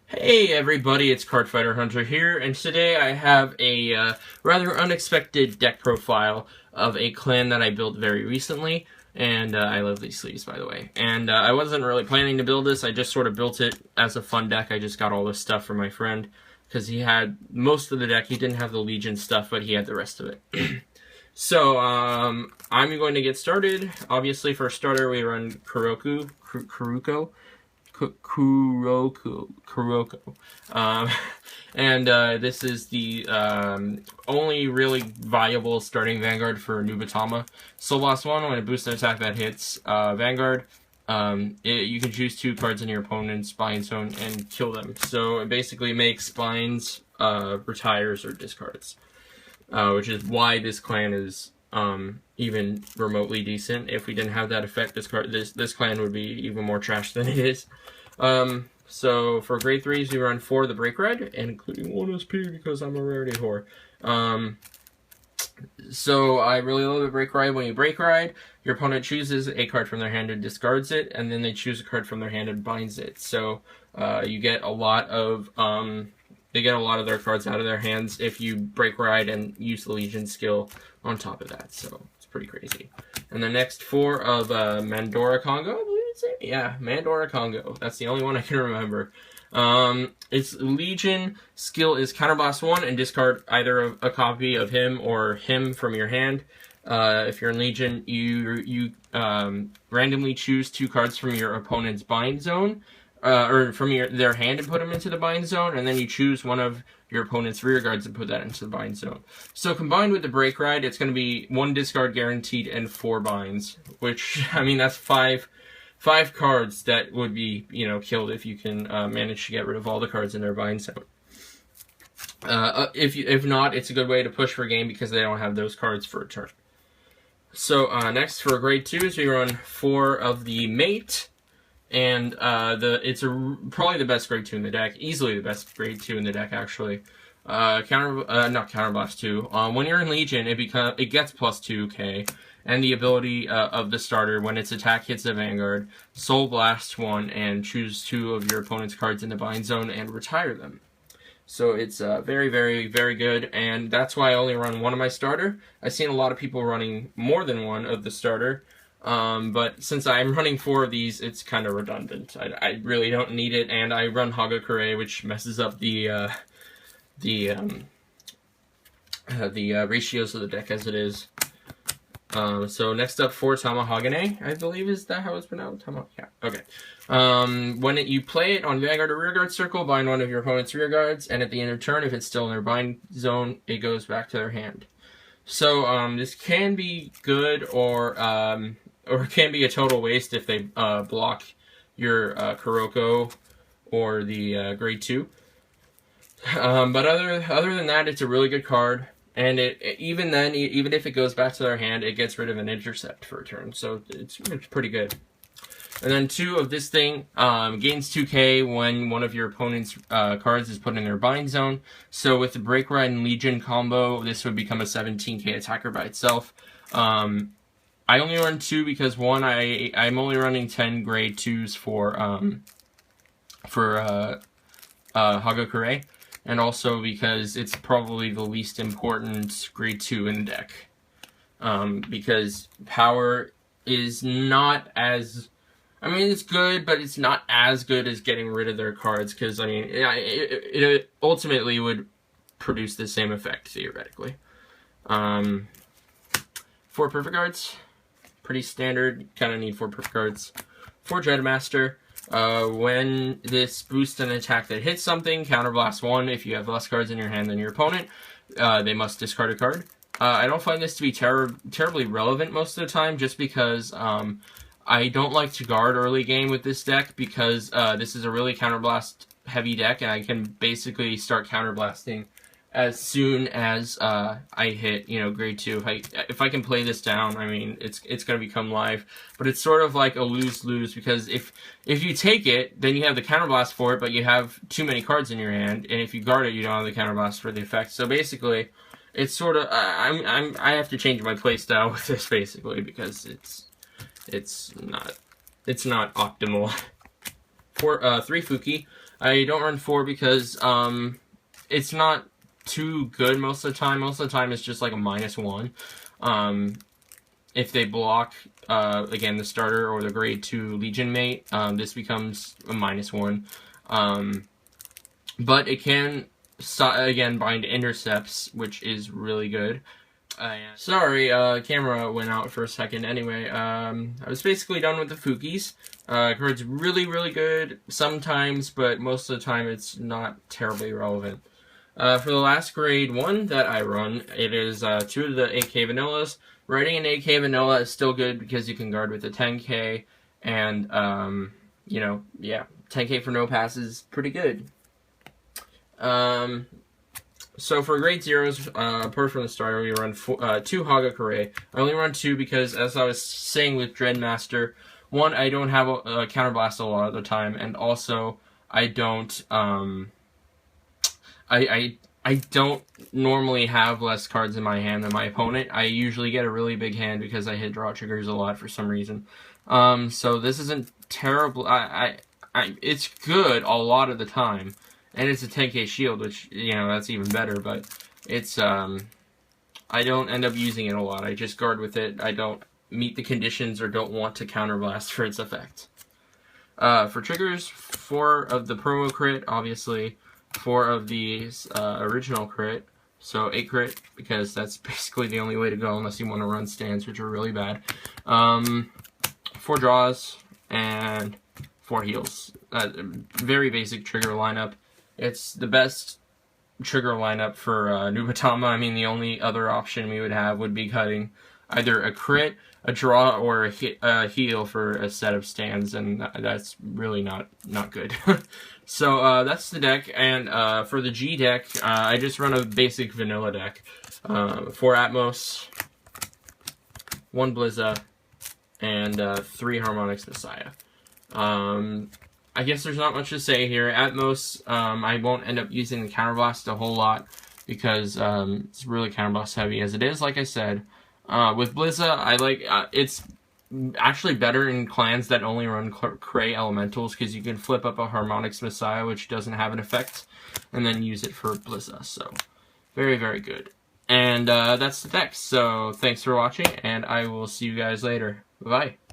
Hey everybody, it's Cardfighter Hunter here, and today I have a rather unexpected deck profile of a clan that I built very recently, and I love these sleeves, by the way. And I wasn't really planning to build this, I just sort of built it as a fun deck. I just got all this stuff from my friend, because he had most of the deck. He didn't have the Legion stuff, but he had the rest of it. So, I'm going to get started. Obviously, for a starter, we run Kuroko. And this is the only really viable starting Vanguard for Nubatama. Soul Blast 1, when it boosts an attack that hits Vanguard, you can choose 2 cards in your opponent's bind zone and kill them. So it basically makes binds, retires, or discards. Which is why this clan is even remotely decent. If we didn't have that effect, this clan would be even more trash than it is. So for grade 3s, we run 4 of the Break Ride, including 1 SP because I'm a rarity whore. So I really love the Break Ride. When you Break Ride, your opponent chooses a card from their hand and discards it, and then they choose a card from their hand and binds it. So you get a lot of they get a lot of their cards out of their hands if you Break Ride and use the Legion skill on top of that. So it's pretty crazy. And the next 4 of Mandora Congo, I believe it's it. Yeah, Mandora Congo. That's the only one I can remember. Its Legion skill is Counterblast 1 and discard either a copy of him or him from your hand. If you're in Legion, you randomly choose 2 cards from your opponent's bind zone. Or from their hand and put them into the bind zone, and then you choose one of your opponent's rear guards and put that into the bind zone. So combined with the Break Ride, it's going to be 1 discard guaranteed and 4 binds, which, I mean, that's 5 cards that would be, killed if you can manage to get rid of all the cards in their bind zone. If not, it's a good way to push for a game because they don't have those cards for a turn. So next for grade 2s, we run 4 of the Mate. And it's probably the best grade 2 in the deck, easily the best grade 2 in the deck actually. Not Counterblast 2. When you're in Legion, it gets plus 2k, and the ability of the starter when its attack hits a Vanguard, Soul Blast 1 and choose 2 of your opponent's cards in the bind zone and retire them. So it's very, very, very good, and that's why I only run 1 of my starter. I've seen a lot of people running more than 1 of the starter. But since I'm running 4 of these, it's kind of redundant. I really don't need it, and I run Hagakure, which messes up the ratios of the deck as it is. So next up, 4 Tamahagane, I believe, is that how it's pronounced? Yeah, okay. When you play it on Vanguard or Rearguard Circle, bind 1 of your opponent's rear guards, and at the end of turn, if it's still in their bind zone, it goes back to their hand. So this can be good, or it can be a total waste if they block your Kuroko or the grade 2. But other than that, it's a really good card, and even if it goes back to their hand, it gets rid of an intercept for a turn, so it's pretty good. And then 2 of this thing gains 2k when one of your opponent's cards is put in their bind zone. So with the Break Ride and Legion combo, this would become a 17k attacker by itself. I only run 2 because 1, I'm only running 10 grade 2s for Hagakure, and also because it's probably the least important grade 2 in the deck. Because power is not as... I mean, it's good, but it's not as good as getting rid of their cards, because, I mean, it ultimately would produce the same effect, theoretically. 4 Perfect Cards. Pretty standard. Kind of need 4 Perfect Cards. 4 Dreadmaster. When this boosts an attack that hits something, Counterblast 1. If you have less cards in your hand than your opponent, they must discard a card. I don't find this to be terribly relevant most of the time, just because... I don't like to guard early game with this deck because this is a really counterblast heavy deck, and I can basically start counterblasting as soon as I hit, grade 2. If I can play this down, I mean, it's going to become live. But it's sort of like a lose-lose, because if you take it, then you have the counterblast for it, but you have too many cards in your hand, and if you guard it, you don't have the counterblast for the effect. So basically, it's sort of I have to change my playstyle with this basically, because it's not optimal. 3 Fuki. I don't run 4 because it's not too good most of the time. Most of the time it's just like a -1. If they block, again, the starter or the grade 2 Legion mate, this becomes a -1. But it can, again, bind intercepts, which is really good. Sorry, camera went out for a second. Anyway, I was basically done with the Fukis. Card's really good sometimes, but most of the time it's not terribly relevant. For the last grade 1 that I run, it is 2 of the 8K vanillas. Writing an 8K vanilla is still good because you can guard with a 10K, and, you know, yeah, 10K for no pass is pretty good. So for grade 0s, apart from the starter, we run 2 Hagakure. I only run 2 because, as I was saying with Dreadmaster, 1, I don't have a counterblast a lot of the time, and also I don't, I don't normally have less cards in my hand than my opponent. I usually get a really big hand because I hit draw triggers a lot for some reason. So this isn't terrible. It's good a lot of the time. And it's a 10K shield, which, you know, that's even better, but it's, I don't end up using it a lot. I just guard with it. I don't meet the conditions or don't want to counterblast for its effect. For triggers, 4 of the promo crit, obviously, 4 of the original crit, so 8 crit, because that's basically the only way to go unless you want to run stands, which are really bad. 4 draws, and 4 heals. Very basic trigger lineup. It's the best trigger lineup for Nubatama. I mean, the only other option we would have would be cutting either a crit, a draw, or a heal for a set of stands, and that's really not good. So that's the deck, and for the G deck, I just run a basic vanilla deck. 4 Atmos, 1 Blizza, and 3 Harmonics Messiah. I guess there's not much to say here. Atmos, I won't end up using the counterblast a whole lot because it's really counterblast heavy as it is, like I said. With Blizza, I like it's actually better in clans that only run Cray Elementals because you can flip up a Harmonics Messiah, which doesn't have an effect, and then use it for Blizza. So, very good. And that's the deck. So, thanks for watching, and I will see you guys later. Bye-bye.